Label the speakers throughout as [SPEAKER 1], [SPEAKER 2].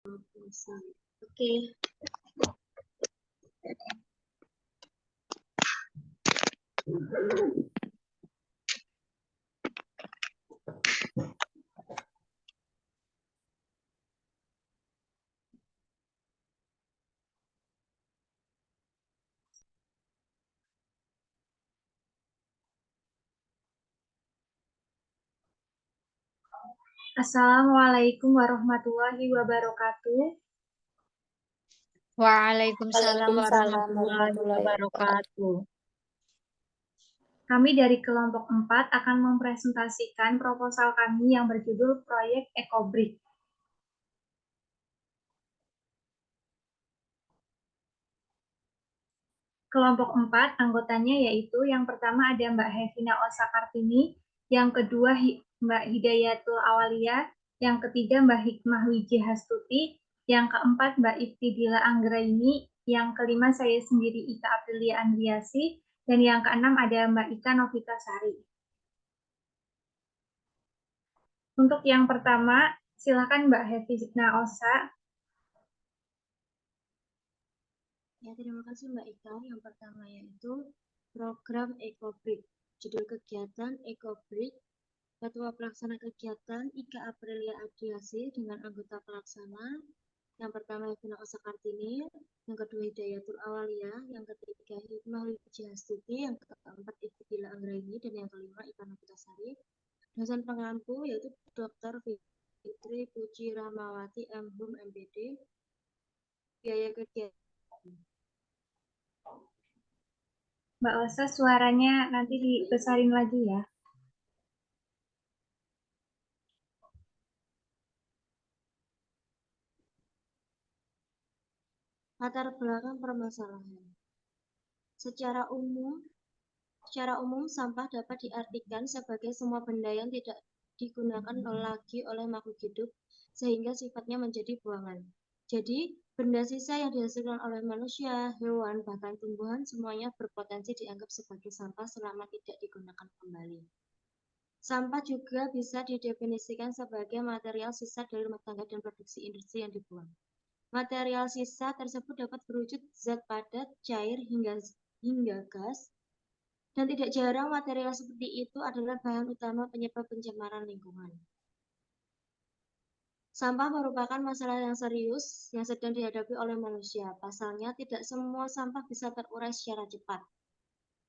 [SPEAKER 1] Oke. Assalamualaikum warahmatullahi wabarakatuh.
[SPEAKER 2] Waalaikumsalam
[SPEAKER 3] Waalaikumsalam
[SPEAKER 2] warahmatullahi wabarakatuh.
[SPEAKER 1] Kami dari kelompok 4 akan mempresentasikan proposal kami yang berjudul Proyek EcoBrick. Kelompok 4 anggotanya yaitu yang pertama ada Mbak Hevina Osakartini, yang kedua Mbak Hidayatul Awalia, yang ketiga Mbak Hikmah Wijihastuti, yang keempat Mbak Iftidila Anggraini, yang kelima saya sendiri Ika Aprilia Andriasi, dan yang keenam ada Mbak Ika Novitasari. Untuk yang pertama, silakan Mbak Hevina Osa.
[SPEAKER 4] Ya, terima kasih Mbak Ika. Yang pertama yaitu program EcoBrick. Judul kegiatan EcoBrick. Ketua pelaksana kegiatan Ika Aprilia Andriasi dengan anggota pelaksana. Yang pertama Hevina Osakartini, yang kedua Hidayatul Awalia, yang ketiga Hikmah Wijihastuti, yang keempat Iftidila Anggraini, dan yang kelima Ika Novitasari. Dosen pengampu yaitu Dr. Fitri Puji Rahmawati MHum MPD. Biaya kegiatan
[SPEAKER 1] Mbak Osa, suaranya nanti dibesarin lagi ya.
[SPEAKER 4] Latar belakang permasalahan. Secara umum sampah dapat diartikan sebagai semua benda yang tidak digunakan lagi oleh makhluk hidup sehingga sifatnya menjadi buangan. Jadi, benda sisa yang dihasilkan oleh manusia, hewan, bahkan tumbuhan semuanya berpotensi dianggap sebagai sampah selama tidak digunakan kembali. Sampah juga bisa didefinisikan sebagai material sisa dari rumah tangga dan produksi industri yang dibuang. Material sisa tersebut dapat berwujud zat padat, cair, hingga gas, dan tidak jarang material seperti itu adalah bahan utama penyebab pencemaran lingkungan. Sampah merupakan masalah yang serius yang sedang dihadapi oleh manusia. Pasalnya, tidak semua sampah bisa terurai secara cepat.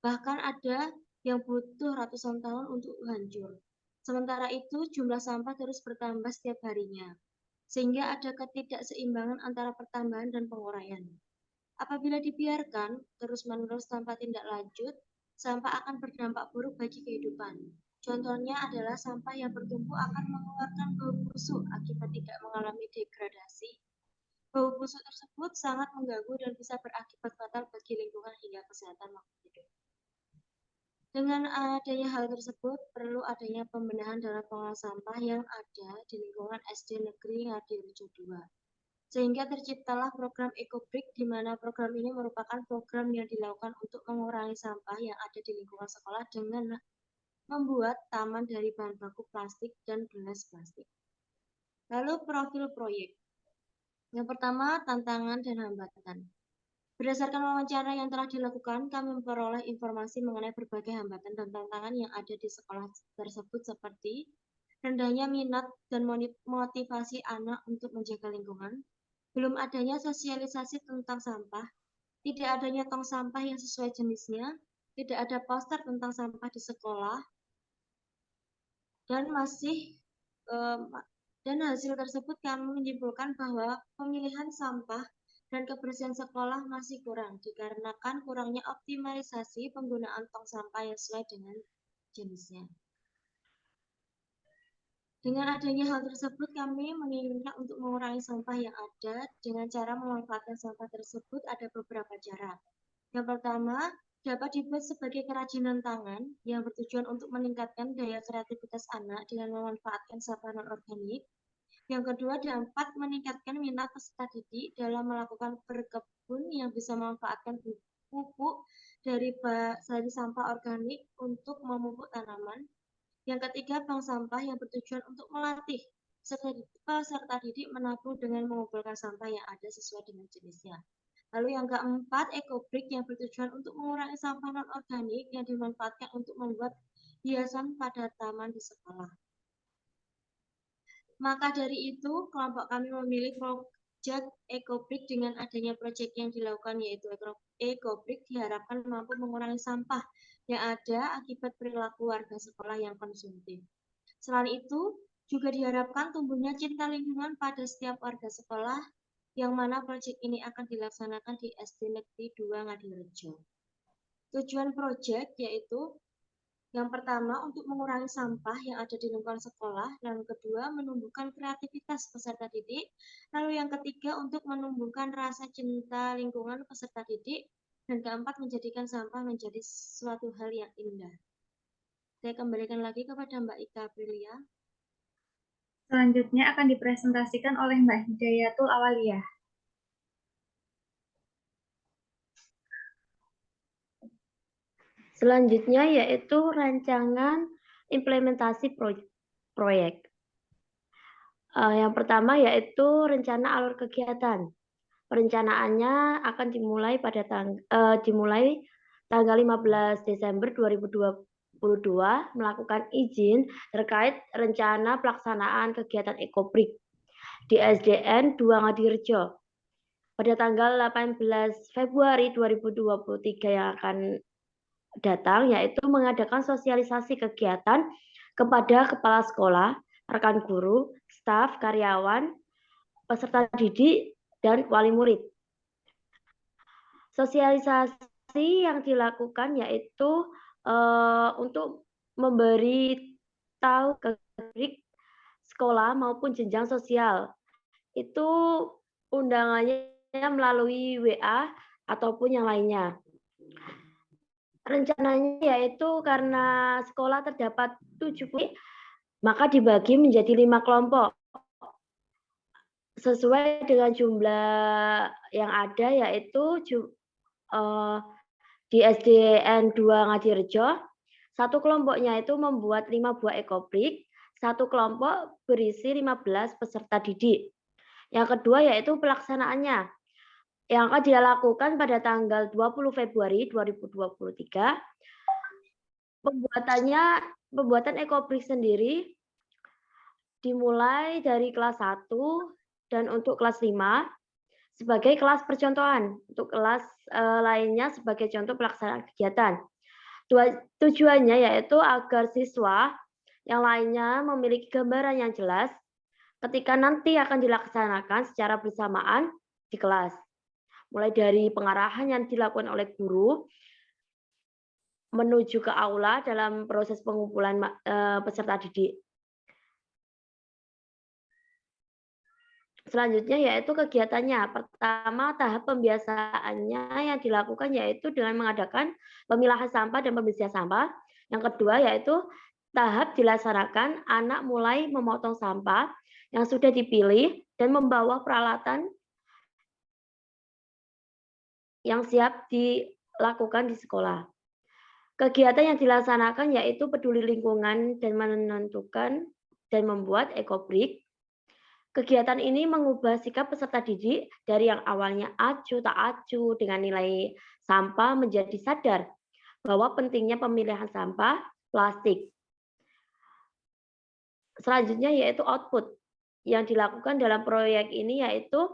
[SPEAKER 4] Bahkan ada yang butuh ratusan tahun untuk hancur. Sementara itu, jumlah sampah terus bertambah setiap harinya, sehingga ada ketidakseimbangan antara pertambahan dan penguraian. Apabila dibiarkan terus-menerus tanpa tindak lanjut, sampah akan berdampak buruk bagi kehidupan. Contohnya adalah sampah yang bertumpuk akan mengeluarkan bau busuk akibat tidak mengalami degradasi. Bau busuk tersebut sangat mengganggu dan bisa berakibat fatal bagi lingkungan hingga kesehatan makhluk hidup. Dengan adanya hal tersebut, perlu adanya pembenahan dalam pengelolaan sampah yang ada di lingkungan SD Negeri Ngadirejo 2. Sehingga terciptalah program EcoBrick, di mana program ini merupakan program yang dilakukan untuk mengurangi sampah yang ada di lingkungan sekolah dengan membuat taman dari bahan baku plastik dan gelas plastik. Lalu profil proyek. Yang pertama, tantangan dan hambatan. Berdasarkan wawancara yang telah dilakukan, kami memperoleh informasi mengenai berbagai hambatan dan tantangan yang ada di sekolah tersebut seperti rendahnya minat dan motivasi anak untuk menjaga lingkungan, belum adanya sosialisasi tentang sampah, tidak adanya tong sampah yang sesuai jenisnya, tidak ada poster tentang sampah di sekolah, dan hasil tersebut kami menyimpulkan bahwa pemilihan sampah dan kebersihan sekolah masih kurang dikarenakan kurangnya optimalisasi penggunaan tong sampah yang sesuai dengan jenisnya. Dengan adanya hal tersebut, kami menginginkan untuk mengurangi sampah yang ada dengan cara memanfaatkan sampah tersebut ada beberapa cara. Yang pertama, dapat dibuat sebagai kerajinan tangan yang bertujuan untuk meningkatkan daya kreativitas anak dengan memanfaatkan sampah non-organik. Yang kedua, dapat meningkatkan minat peserta didik dalam melakukan berkebun yang bisa memanfaatkan pupuk dari sampah organik untuk memupuk tanaman. Yang ketiga, bank sampah yang bertujuan untuk melatih peserta didik menabung dengan mengumpulkan sampah yang ada sesuai dengan jenisnya. Lalu yang keempat, ekobrik yang bertujuan untuk mengurangi sampah non-organik yang dimanfaatkan untuk membuat hiasan pada taman di sekolah. Maka dari itu, kelompok kami memilih proyek ekobrik. Dengan adanya proyek yang dilakukan yaitu ekobrik diharapkan mampu mengurangi sampah yang ada akibat perilaku warga sekolah yang konsumtif. Selain itu, juga diharapkan tumbuhnya cinta lingkungan pada setiap warga sekolah, yang mana proyek ini akan dilaksanakan di SD Negeri 2 Ngadirejo. Tujuan proyek yaitu yang pertama, untuk mengurangi sampah yang ada di lingkungan sekolah. Yang kedua, menumbuhkan kreativitas peserta didik. Lalu yang ketiga, untuk menumbuhkan rasa cinta lingkungan peserta didik. Dan keempat, menjadikan sampah menjadi suatu hal yang indah. Saya kembalikan lagi kepada Mbak Ika Aprilia.
[SPEAKER 1] Selanjutnya akan dipresentasikan oleh Mbak Hidayatul Awaliyah.
[SPEAKER 3] Selanjutnya yaitu rancangan implementasi proyek. Yang pertama yaitu rencana alur kegiatan. Perencanaannya akan dimulai pada tanggal 15 Desember 2022 melakukan izin terkait rencana pelaksanaan kegiatan ekobrik di SDN 2 Ngadirejo. Pada tanggal 18 Februari 2023 yang akan datang, yaitu mengadakan sosialisasi kegiatan kepada kepala sekolah, rekan guru, staf, karyawan, peserta didik, dan wali murid. Sosialisasi yang dilakukan yaitu untuk memberi tahu ke sekolah maupun jenjang sosial. Itu undangannya melalui WA ataupun yang lainnya. Rencananya yaitu karena sekolah terdapat 7, maka dibagi menjadi 5 kelompok. Sesuai dengan jumlah yang ada yaitu di SDN 2 Ngadirejo, satu kelompoknya itu membuat 5 buah ekobrik, satu kelompok berisi 15 peserta didik. Yang kedua yaitu pelaksanaannya, yang akan dilakukan pada tanggal 20 Februari 2023. Pembuatan ekobrik sendiri dimulai dari kelas 1 dan untuk kelas 5 sebagai kelas percontohan, untuk kelas lainnya sebagai contoh pelaksanaan kegiatan. Tujuannya yaitu agar siswa yang lainnya memiliki gambaran yang jelas ketika nanti akan dilaksanakan secara bersamaan di kelas. Mulai dari pengarahan yang dilakukan oleh guru menuju ke aula dalam proses pengumpulan peserta didik. Selanjutnya yaitu kegiatannya. Pertama, tahap pembiasaannya yang dilakukan yaitu dengan mengadakan pemilahan sampah dan pembersihan sampah. Yang kedua yaitu tahap dilaksanakan anak mulai memotong sampah yang sudah dipilih dan membawa peralatan yang siap dilakukan di sekolah. Kegiatan yang dilaksanakan yaitu peduli lingkungan dan menentukan dan membuat ekobrik. Kegiatan ini mengubah sikap peserta didik dari yang awalnya acuh tak acuh dengan nilai sampah menjadi sadar bahwa pentingnya pemilihan sampah plastik. Selanjutnya yaitu output yang dilakukan dalam proyek ini yaitu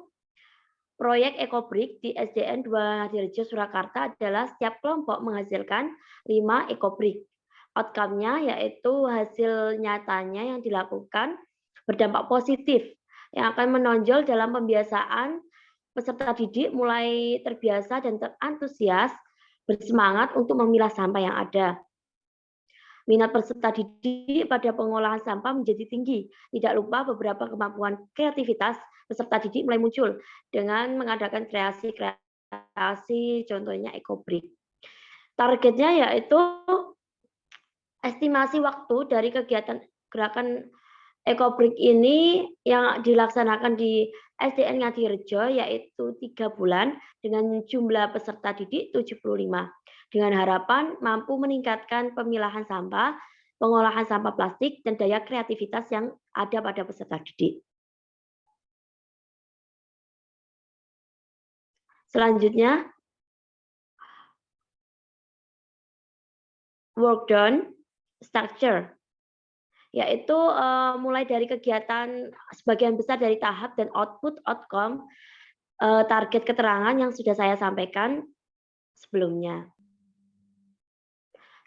[SPEAKER 3] proyek ekobrik di SDN 2 Ngadirejo Surakarta adalah setiap kelompok menghasilkan 5 ekobrik. Outcome-nya yaitu hasil nyatanya yang dilakukan berdampak positif yang akan menonjol dalam pembiasaan peserta didik mulai terbiasa dan terantusias bersemangat untuk memilah sampah yang ada. Minat peserta didik pada pengolahan sampah menjadi tinggi. Tidak lupa beberapa kemampuan kreativitas peserta didik mulai muncul dengan mengadakan kreasi, contohnya ekobrik. Targetnya yaitu estimasi waktu dari kegiatan gerakan ekobrik ini yang dilaksanakan di SDN Ngadirejo yaitu 3 bulan dengan jumlah peserta didik 75. Dengan harapan mampu meningkatkan pemilahan sampah pengolahan sampah plastik, dan daya kreativitas yang ada pada peserta didik. Selanjutnya, work done structure, yaitu mulai dari kegiatan sebagian besar dari tahap dan output outcome target keterangan yang sudah saya sampaikan sebelumnya.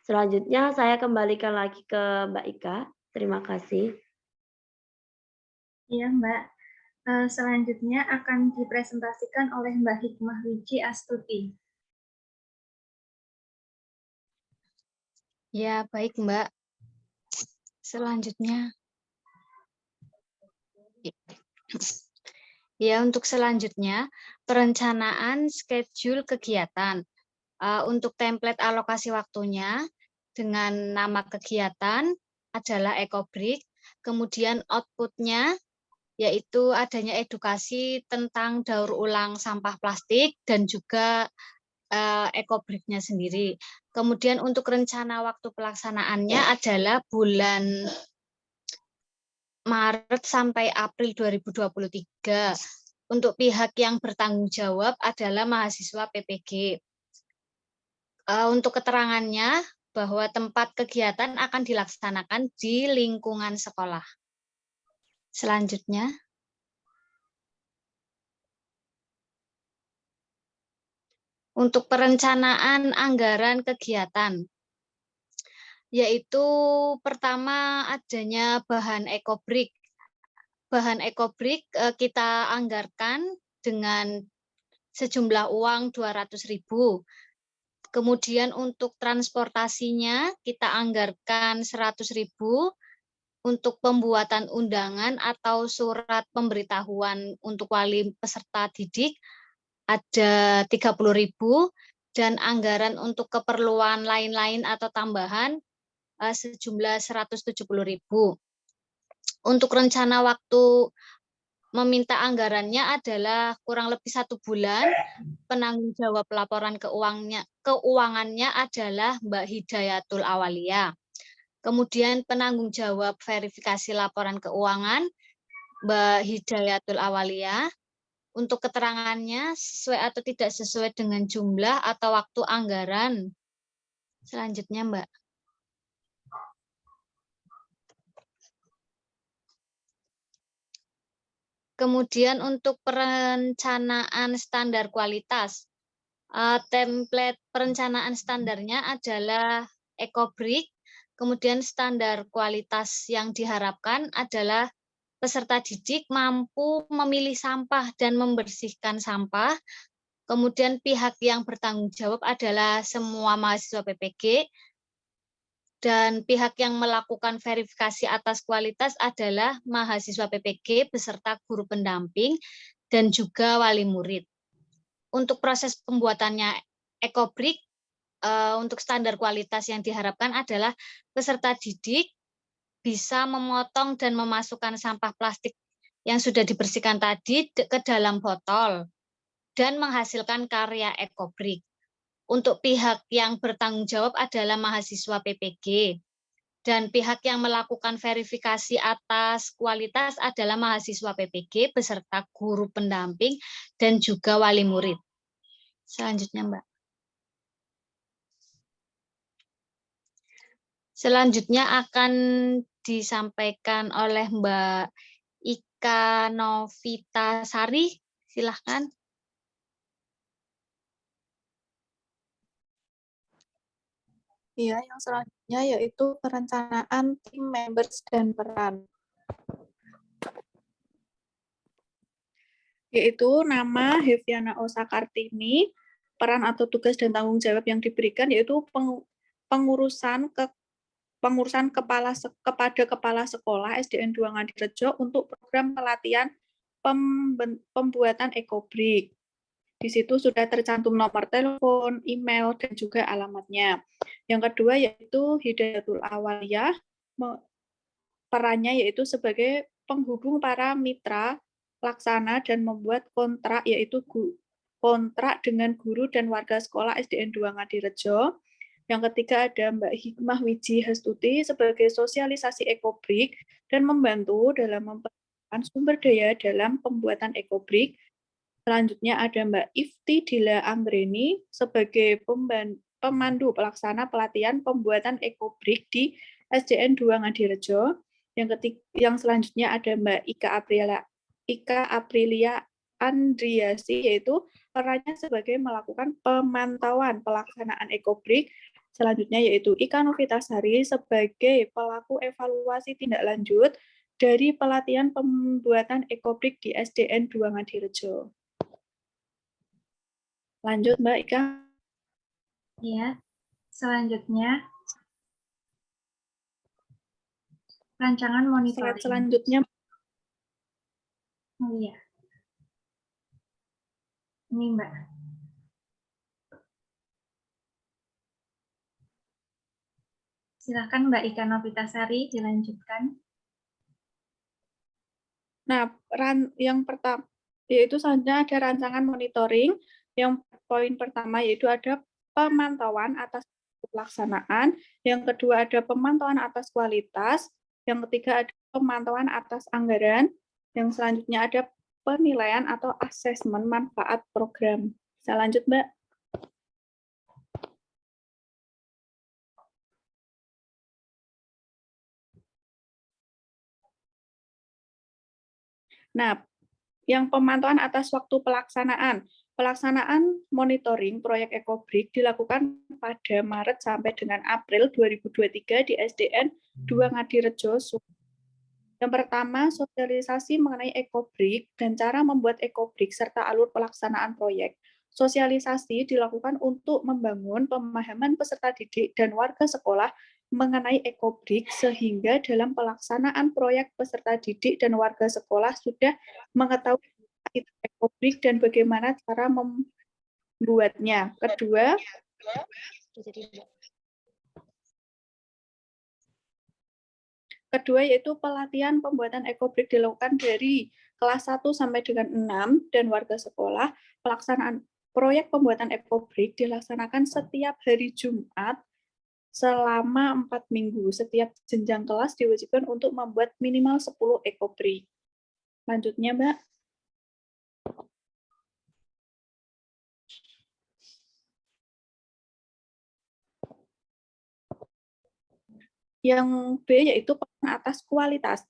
[SPEAKER 3] Selanjutnya saya kembalikan lagi ke Mbak Ika. Terima kasih.
[SPEAKER 1] Iya, Mbak. Selanjutnya akan dipresentasikan oleh Mbak Hikmah Wiji Astuti.
[SPEAKER 2] Ya, baik Mbak. Selanjutnya. Ya, untuk selanjutnya, perencanaan schedule kegiatan. Untuk template alokasi waktunya, dengan nama kegiatan adalah EcoBrick, kemudian outputnya yaitu adanya edukasi tentang daur ulang sampah plastik dan juga EcoBrick-nya sendiri. Kemudian untuk rencana waktu pelaksanaannya adalah bulan Maret sampai April 2023. Untuk pihak yang bertanggung jawab adalah mahasiswa PPG. Untuk keterangannya, bahwa tempat kegiatan akan dilaksanakan di lingkungan sekolah. Selanjutnya, untuk perencanaan anggaran kegiatan, yaitu pertama adanya bahan EcoBrick. Bahan EcoBrick kita anggarkan dengan sejumlah uang 200.000. Kemudian untuk transportasinya kita anggarkan 100.000, untuk pembuatan undangan atau surat pemberitahuan untuk wali peserta didik ada 30.000, dan anggaran untuk keperluan lain-lain atau tambahan sejumlah 170.000. Untuk rencana waktu meminta anggarannya adalah kurang lebih 1 bulan. Penanggung jawab laporan keuangannya adalah Mbak Hidayatul Awalia. Kemudian penanggung jawab verifikasi laporan keuangan Mbak Hidayatul Awalia. Untuk keterangannya sesuai atau tidak sesuai dengan jumlah atau waktu anggaran. Selanjutnya, Mbak. Kemudian untuk perencanaan standar kualitas, template perencanaan standarnya adalah EcoBrick, kemudian standar kualitas yang diharapkan adalah peserta didik mampu memilih sampah dan membersihkan sampah, kemudian pihak yang bertanggung jawab adalah semua mahasiswa PPG, dan pihak yang melakukan verifikasi atas kualitas adalah mahasiswa PPG beserta guru pendamping dan juga wali murid. Untuk proses pembuatannya EcoBrick, untuk standar kualitas yang diharapkan adalah peserta didik bisa memotong dan memasukkan sampah plastik yang sudah dibersihkan tadi ke dalam botol dan menghasilkan karya EcoBrick. Untuk pihak yang bertanggung jawab adalah mahasiswa PPG, dan pihak yang melakukan verifikasi atas kualitas adalah mahasiswa PPG beserta guru pendamping dan juga wali murid. Selanjutnya, Mbak. Selanjutnya akan disampaikan oleh Mbak Ika Novitasari. Silahkan.
[SPEAKER 5] Iya, yang selanjutnya yaitu perencanaan tim members dan peran. Yaitu nama Heviana Osa Kartini, peran atau tugas dan tanggung jawab yang diberikan yaitu pengurusan kepada kepala sekolah SDN 2 Ngadirejo untuk program pelatihan pembuatan EcoBrick. Di situ sudah tercantum nomor telepon, email, dan juga alamatnya. Yang kedua yaitu Hidayatul Awalia, perannya yaitu sebagai penghubung para mitra laksana dan membuat kontrak, yaitu kontrak dengan guru dan warga sekolah SDN 2 Ngadirejo. Yang ketiga ada Mbak Hikmah Wiji Hastuti sebagai sosialisasi ekobrik dan membantu dalam mempersiapkan sumber daya dalam pembuatan ekobrik. Selanjutnya ada Mbak Ifti Dila Anggreni sebagai pemandu pelaksana pelatihan pembuatan ekobrik di SDN 2 Ngadirejo. Yang selanjutnya ada Mbak Ika Aprilia Andriasi, yaitu perannya sebagai melakukan pemantauan pelaksanaan ekobrik. Selanjutnya yaitu Ika Novitasari sebagai pelaku evaluasi tindak lanjut dari pelatihan pembuatan ekobrik di SDN 2 Ngadirejo. Lanjut Mbak Ika.
[SPEAKER 1] Ya, selanjutnya rancangan monitoring.
[SPEAKER 5] Slide selanjutnya.
[SPEAKER 1] Oh iya. Ini Mbak. Silakan Mbak Ika Novitasari dilanjutkan.
[SPEAKER 5] Nah, yang pertama yaitu selanjutnya ada rancangan monitoring. Yang poin pertama yaitu ada pemantauan atas pelaksanaan, yang kedua ada pemantauan atas kualitas, yang ketiga ada pemantauan atas anggaran, yang selanjutnya ada penilaian atau asesmen manfaat program. Bisa lanjut, Mbak? Nah, yang pemantauan atas waktu pelaksanaan. Pelaksanaan monitoring proyek ekobrik dilakukan pada Maret sampai dengan April 2023 di SDN 2 Ngadirejo. Yang pertama, sosialisasi mengenai ekobrik dan cara membuat ekobrik serta alur pelaksanaan proyek. Sosialisasi dilakukan untuk membangun pemahaman peserta didik dan warga sekolah mengenai ekobrik sehingga dalam pelaksanaan proyek peserta didik dan warga sekolah sudah mengetahui itu ekobrik dan bagaimana cara membuatnya. Kedua yaitu pelatihan pembuatan ekobrik dilakukan dari kelas 1 sampai dengan 6 dan warga sekolah. Pelaksanaan proyek pembuatan ekobrik dilaksanakan setiap hari Jumat selama 4 minggu. Setiap jenjang kelas diwajibkan untuk membuat minimal 10 ekobrik. Lanjutnya, Mbak. Yang B yaitu peran atas kualitas.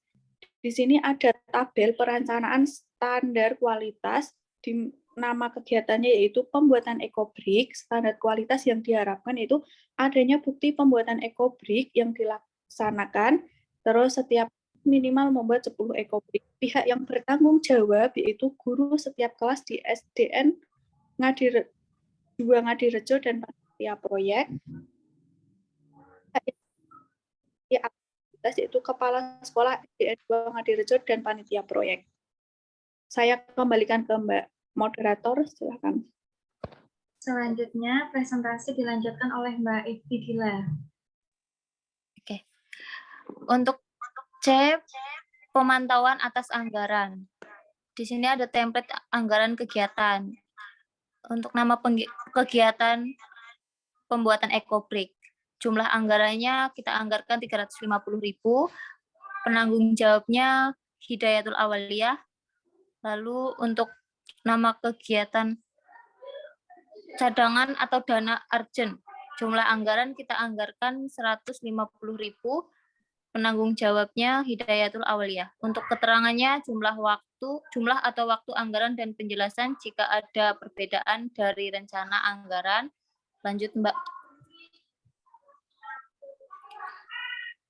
[SPEAKER 5] Di sini ada tabel perencanaan standar kualitas. Di nama kegiatannya yaitu pembuatan ekobrik. Standar kualitas yang diharapkan itu adanya bukti pembuatan ekobrik yang dilaksanakan. Terus setiap minimal membuat 10 ekobrik. Pihak yang bertanggung jawab yaitu guru setiap kelas di SDN 2 Ngadirejo dan panitia proyek. Yaitu kepala sekolah SDN 2 Ngadirejo dan panitia proyek. Saya kembalikan ke Mbak moderator, silakan.
[SPEAKER 1] Selanjutnya presentasi dilanjutkan oleh Mbak Ifti Dila.
[SPEAKER 6] Oke. Untuk C, pemantauan atas anggaran. Di sini ada template anggaran kegiatan. Untuk nama kegiatan pembuatan ekobrik. Jumlah anggarannya kita anggarkan 350.000. Penanggung jawabnya Hidayatul Awaliyah. Lalu untuk nama kegiatan cadangan atau dana urgent. Jumlah anggaran kita anggarkan 150.000. Penanggung jawabnya Hidayatul Awaliyah. Untuk keterangannya jumlah atau waktu anggaran dan penjelasan jika ada perbedaan dari rencana anggaran. Lanjut, Mbak.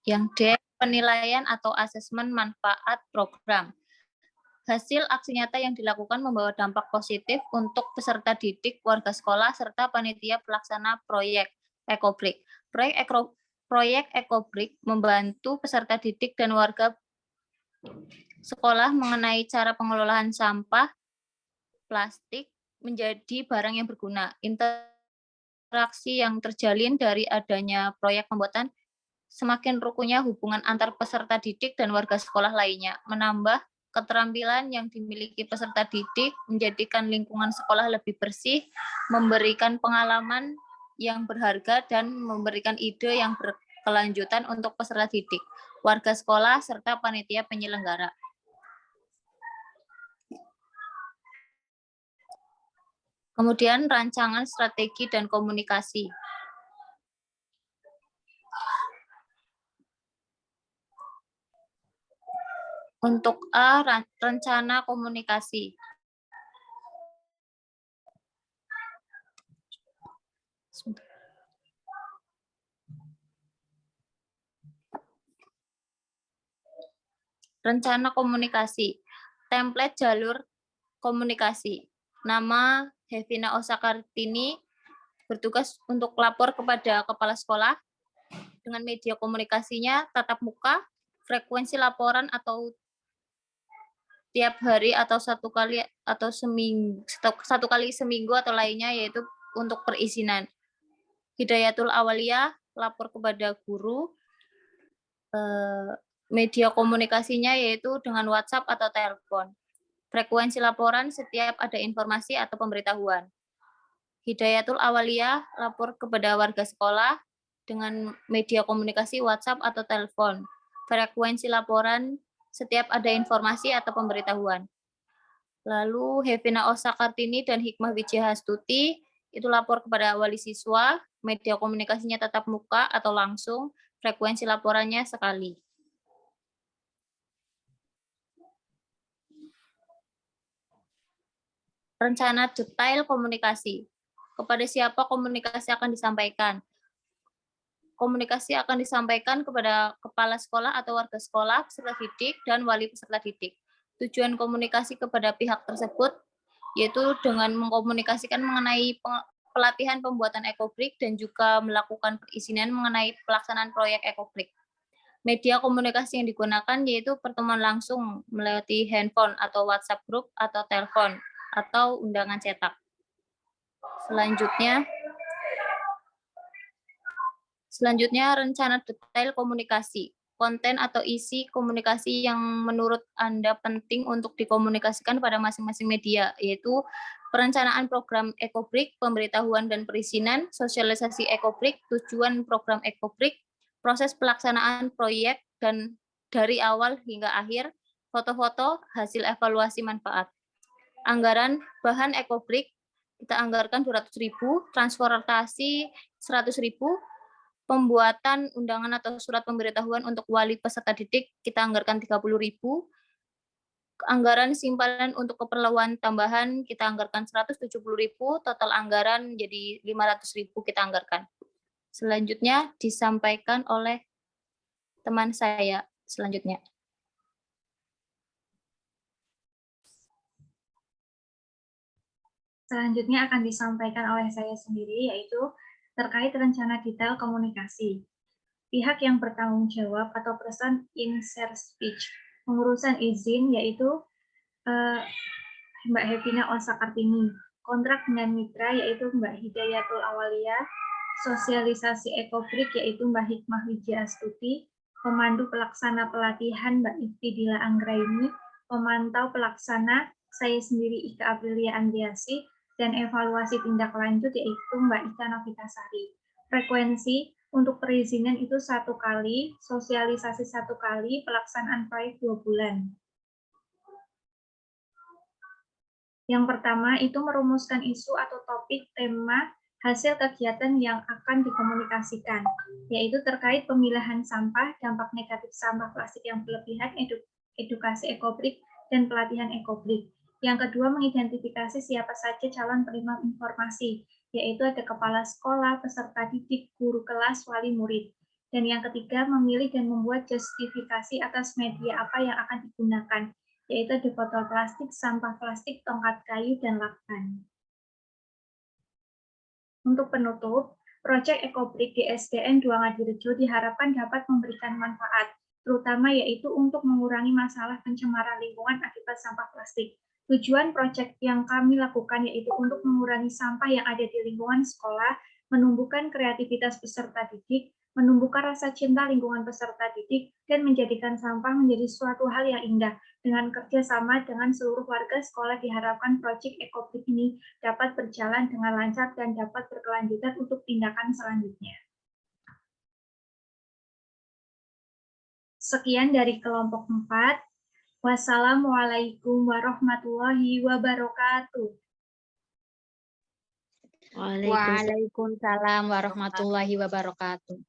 [SPEAKER 6] Yang D, penilaian atau asesmen manfaat program. Hasil aksi nyata yang dilakukan membawa dampak positif untuk peserta didik, warga sekolah, serta panitia pelaksana proyek ekobrik. Proyek ekobrik membantu peserta didik dan warga sekolah mengenai cara pengelolaan sampah plastik menjadi barang yang berguna. Interaksi yang terjalin dari adanya proyek pembuatan semakin rukunnya hubungan antar peserta didik dan warga sekolah lainnya, menambah keterampilan yang dimiliki peserta didik, menjadikan lingkungan sekolah lebih bersih, memberikan pengalaman yang berharga dan memberikan ide yang berkelanjutan untuk peserta didik, warga sekolah, serta panitia penyelenggara. Kemudian rancangan strategi dan komunikasi. Untuk A, rencana komunikasi. Rencana komunikasi. Template jalur komunikasi. Nama Hevina Osakartini bertugas untuk lapor kepada kepala sekolah dengan media komunikasinya tatap muka, frekuensi laporan atau tiap hari atau satu kali seminggu atau lainnya, yaitu untuk perizinan. Hidayatul Awaliyah lapor kepada guru. Media komunikasinya yaitu dengan WhatsApp atau telepon. Frekuensi laporan setiap ada informasi atau pemberitahuan. Hidayatul Awaliyah lapor kepada warga sekolah dengan media komunikasi WhatsApp atau telepon. Frekuensi laporan setiap ada informasi atau pemberitahuan. Lalu Hevina Osakartini dan Hikmah Wijiastuti itu lapor kepada wali siswa, media komunikasinya tatap muka atau langsung, frekuensi laporannya sekali. Rencana detail komunikasi. Kepada siapa komunikasi akan disampaikan? Komunikasi akan disampaikan kepada kepala sekolah atau warga sekolah, peserta didik, dan wali peserta didik. Tujuan komunikasi kepada pihak tersebut yaitu dengan mengkomunikasikan mengenai pelatihan pembuatan ekobrik dan juga melakukan perizinan mengenai pelaksanaan proyek ekobrik. Media komunikasi yang digunakan yaitu pertemuan langsung melalui handphone atau WhatsApp group atau telepon atau undangan cetak. Selanjutnya rencana detail komunikasi. Konten atau isi komunikasi yang menurut Anda penting untuk dikomunikasikan pada masing-masing media, yaitu perencanaan program ekobrik, pemberitahuan dan perizinan, sosialisasi ekobrik, tujuan program ekobrik, proses pelaksanaan proyek dan dari awal hingga akhir, foto-foto, hasil evaluasi manfaat. Anggaran bahan ekobrik kita anggarkan 200.000, transportasi 100.000, pembuatan undangan atau surat pemberitahuan untuk wali peserta didik kita anggarkan 30.000, anggaran simpanan untuk keperluan tambahan kita anggarkan 170.000, total anggaran jadi 500.000 kita anggarkan. Selanjutnya disampaikan oleh teman saya selanjutnya.
[SPEAKER 1] Selanjutnya akan disampaikan oleh saya sendiri, yaitu terkait rencana detail komunikasi. Pihak yang bertanggung jawab atau person in charge speech pengurusan izin yaitu Mbak Hevina Osakartini, kontrak dengan mitra yaitu Mbak Hidayatul Awaliyah, sosialisasi ekobrik yaitu Mbak Hikmah Wijiastuti, pemandu pelaksana pelatihan Mbak Iftidila Anggraini, pemantau pelaksana saya sendiri Ika Aprilia Andriasi, dan evaluasi tindak lanjut yaitu Mbak Ika Novitasari. Frekuensi untuk perizinan itu 1 kali, sosialisasi 1 kali, pelaksanaan proyek 2 bulan. Yang pertama itu merumuskan isu atau topik tema hasil kegiatan yang akan dikomunikasikan, yaitu terkait pemilahan sampah, dampak negatif sampah plastik yang berlebihan, edukasi ekobrik, dan pelatihan ekobrik. Yang kedua, mengidentifikasi siapa saja calon penerima informasi, yaitu ada kepala sekolah, peserta didik, guru kelas, wali murid. Dan yang ketiga, memilih dan membuat justifikasi atas media apa yang akan digunakan, yaitu ada botol plastik, sampah plastik, tongkat kayu, dan lakban. Untuk penutup, proyek ekobrik di SDN 2 Ngadirejo diharapkan dapat memberikan manfaat, terutama yaitu untuk mengurangi masalah pencemaran lingkungan akibat sampah plastik. Tujuan proyek yang kami lakukan yaitu untuk mengurangi sampah yang ada di lingkungan sekolah, menumbuhkan kreativitas peserta didik, menumbuhkan rasa cinta lingkungan peserta didik, dan menjadikan sampah menjadi suatu hal yang indah, Dengan kerjasama dengan seluruh warga sekolah diharapkan proyek ekobrik ini dapat berjalan dengan lancar dan dapat berkelanjutan untuk tindakan selanjutnya. Sekian dari kelompok 4. Wassalamualaikum warahmatullahi wabarakatuh.
[SPEAKER 3] Waalaikumsalam.
[SPEAKER 2] Waalaikumsalam warahmatullahi wabarakatuh.